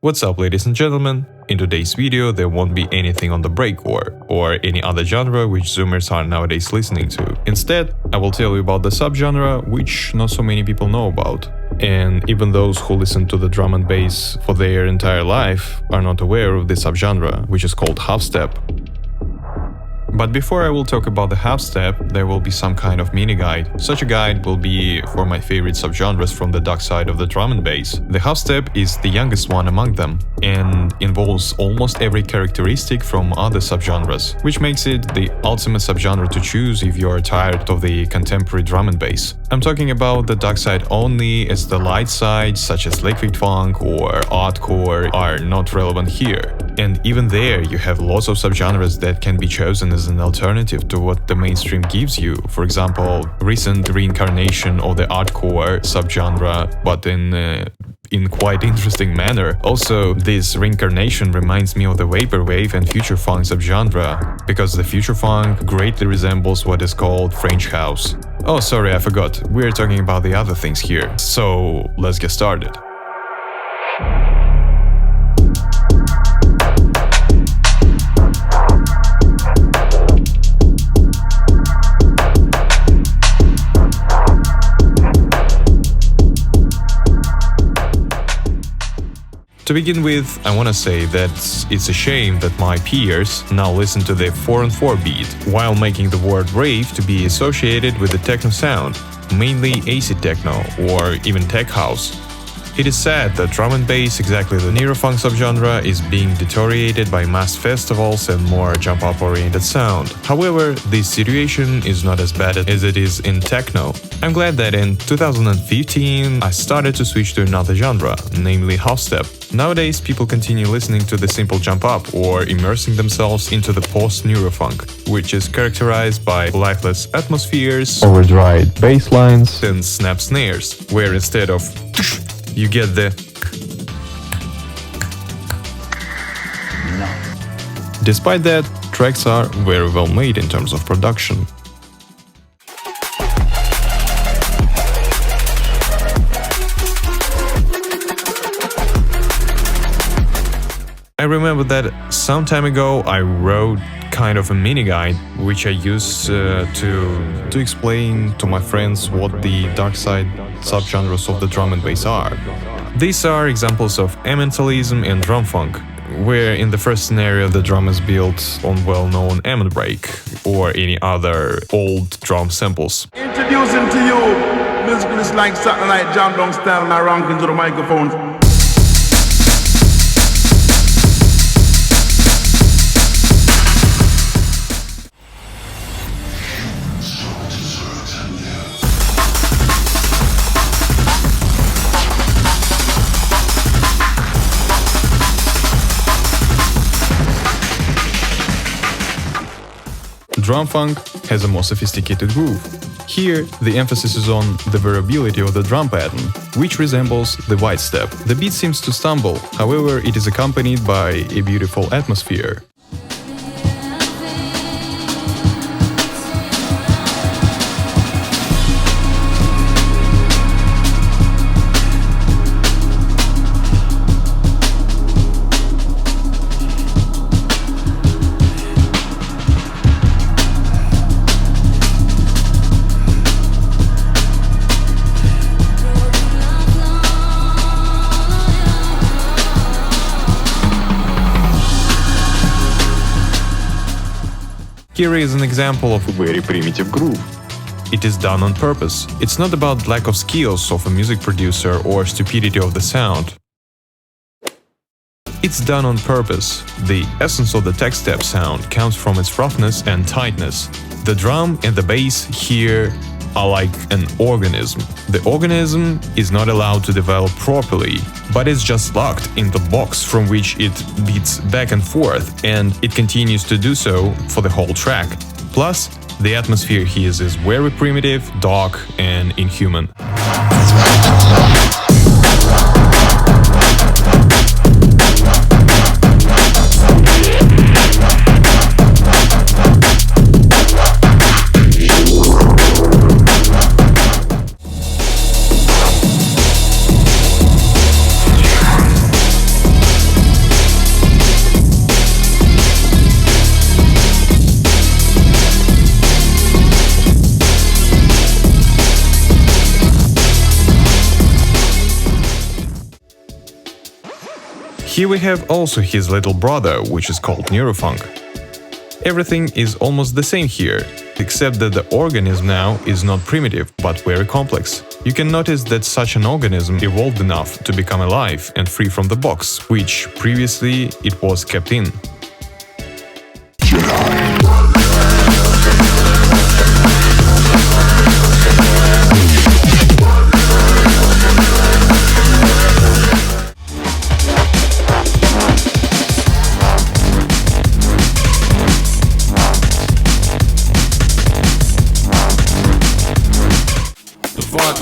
What's up, ladies and gentlemen? In today's video there won't be anything on the breakcore or any other genre which Zoomers are nowadays listening to. Instead, I will tell you about the subgenre which not so many people know about. And even those who listen to the drum and bass for their entire life are not aware of this subgenre, which is called HALFSTEP. But before I will talk about the HALFSTEP, there will be some kind of mini guide. Such a guide will be for my favorite subgenres from the dark side of the drum and bass. The HALFSTEP is the youngest one among them and involves almost every characteristic from other subgenres, which makes it the ultimate subgenre to choose if you are tired of the contemporary drum and bass. I'm talking about the dark side only, as the light side, such as liquid funk or artcore, are not relevant here. And even there, you have lots of subgenres that can be chosen as an alternative to what the mainstream gives you. For example, recent reincarnation of the artcore subgenre, but in quite interesting manner. Also, this reincarnation reminds me of the vaporwave and future funk subgenre, because the future funk greatly resembles what is called French house. Oh, sorry, I forgot. We're talking about the other things here. So, let's get started. To begin with, I wanna say that it's a shame that my peers now listen to the 4/4 beat, while making the word rave to be associated with the techno sound, mainly acid techno or even tech house. It is sad that drum and bass, exactly the Neurofunk subgenre, is being deteriorated by mass festivals and more jump-up oriented sound. However, this situation is not as bad as it is in techno. I'm glad that in 2015 I started to switch to another genre, namely HALFSTEP. Nowadays, people continue listening to the simple jump-up or immersing themselves into the post-Neurofunk, which is characterized by lifeless atmospheres, overdried bass lines, and snap snares, where instead of you get the no. Despite that, tracks are very well made in terms of production. I remember that some time ago I wrote kind of a mini guide which I used to explain to my friends what the dark side subgenres of the drum and bass are. These are examples of Amentalism and Drumfunk, where in the first scenario the drum is built on well-known Ament break or any other old drum samples. Introducing to you musically like satellite jam down style and I rank into the microphones. Drumfunk has a more sophisticated groove. Here, the emphasis is on the variability of the drum pattern, which resembles the white step. The beat seems to stumble, however, it is accompanied by a beautiful atmosphere. Here is an example of a very primitive groove. It is done on purpose. It's not about lack of skills of a music producer or stupidity of the sound. It's done on purpose. The essence of the Techstep sound comes from its roughness and tightness. The drum and the bass here are like an organism. The organism is not allowed to develop properly, but it's just locked in the box from which it beats back and forth, and it continues to do so for the whole track. Plus, the atmosphere here is very primitive, dark, and inhuman. Here we have also his little brother, which is called Neurofunk. Everything is almost the same here, except that the organism now is not primitive, but very complex. You can notice that such an organism evolved enough to become alive and free from the box, which previously it was kept in.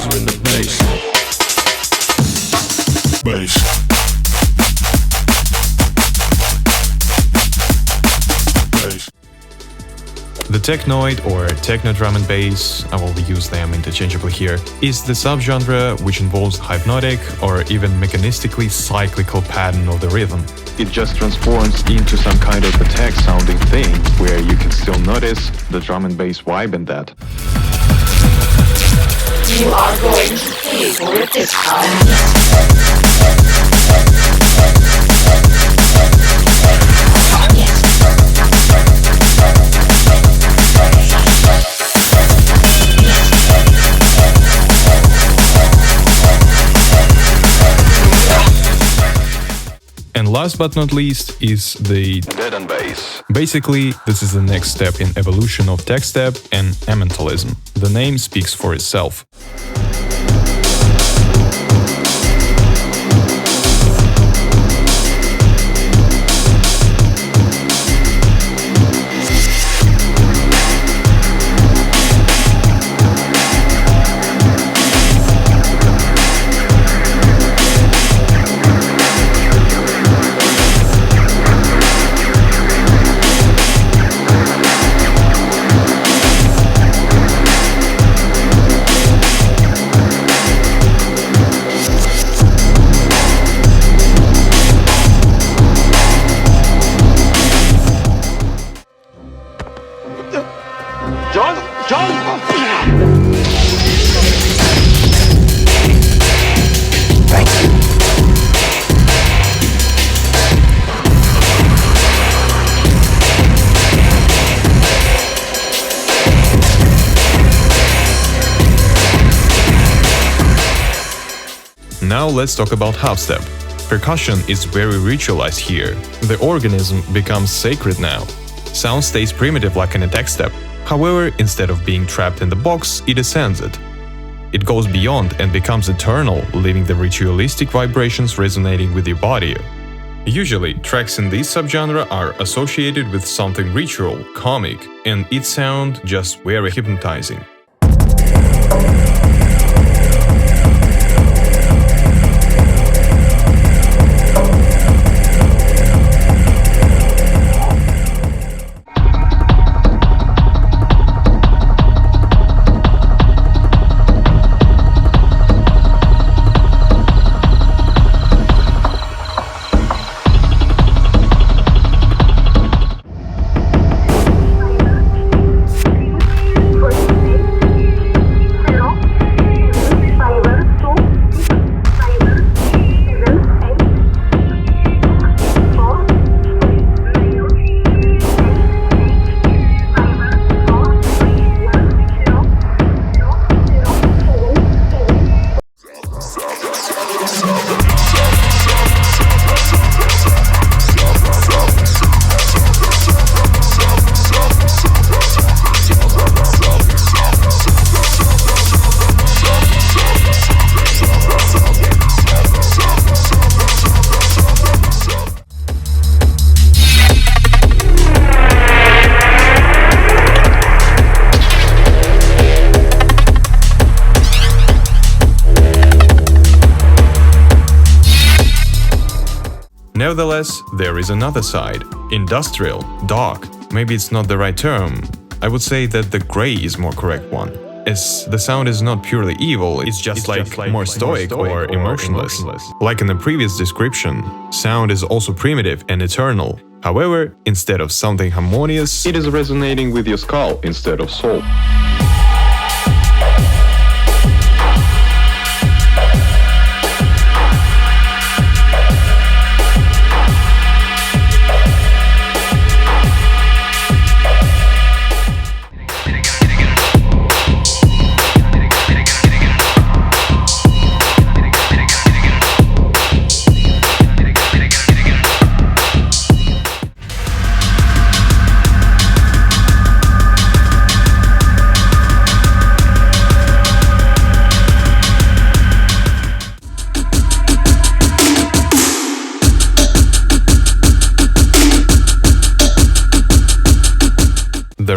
In the bass. Bass. Bass. The Technoid or techno drum and bass, I will use them interchangeably here, is the subgenre which involves hypnotic or even mechanistically cyclical pattern of the rhythm. It just transforms into some kind of attack sounding thing where you can still notice the drum and bass vibe in that. You are going to pay for a discount. And last but not least is the Dead and bass. Basically, this is the next step in evolution of Techstep and Amentalism. The name speaks for itself. Now let's talk about HALFSTEP. Percussion is very ritualized here. The organism becomes sacred now. Sound stays primitive like in a Techstep. However, instead of being trapped in the box, it ascends it. It goes beyond and becomes eternal, leaving the ritualistic vibrations resonating with your body. Usually, tracks in this subgenre are associated with something ritual, comic, and its sound just very hypnotizing. Nevertheless, there is another side. Industrial, dark. Maybe it's not the right term. I would say that the gray is more correct one. As the sound is not purely evil, it's just more stoic or emotionless. Like in the previous description, sound is also primitive and eternal. However, instead of something harmonious, It is resonating with your skull instead of soul.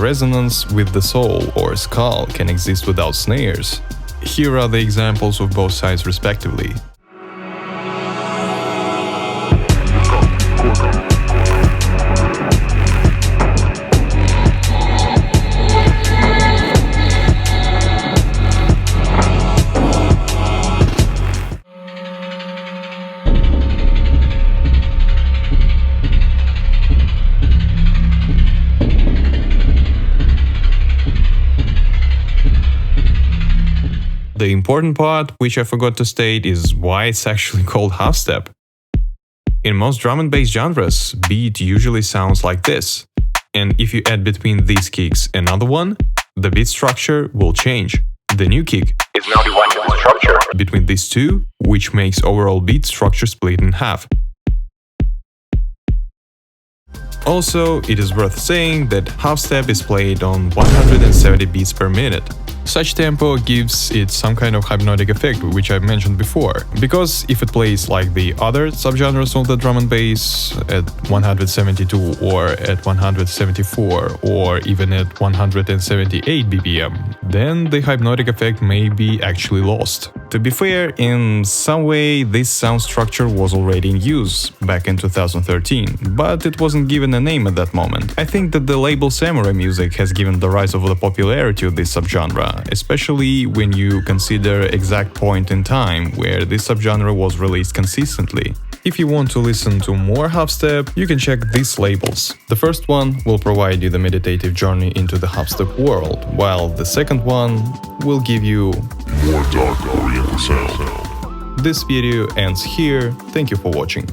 resonance with the soul or skull can exist without snares. Here are the examples of both sides respectively. The important part, which I forgot to state, is why it's actually called half-step. In most drum and bass genres, beat usually sounds like this, and if you add between these kicks another one, the beat structure will change. The new kick is now divided the structure between these two, which makes overall beat structure split in half. Also, it is worth saying that half-step is played on 170 beats per minute. Such tempo gives it some kind of hypnotic effect, which I mentioned before, because if it plays like the other subgenres of the drum and bass at 172 or at 174 or even at 178 BPM, then the hypnotic effect may be actually lost. To be fair, in some way this sound structure was already in use back in 2013, but it wasn't given a name at that moment. I think that the label Samurai Music has given the rise of the popularity of this subgenre, especially when you consider exact point in time where this subgenre was released consistently. If you want to listen to more half-step, you can check these labels. The first one will provide you the meditative journey into the half-step world, while the second one will give you more dark oriental sound. This video ends here. Thank you for watching.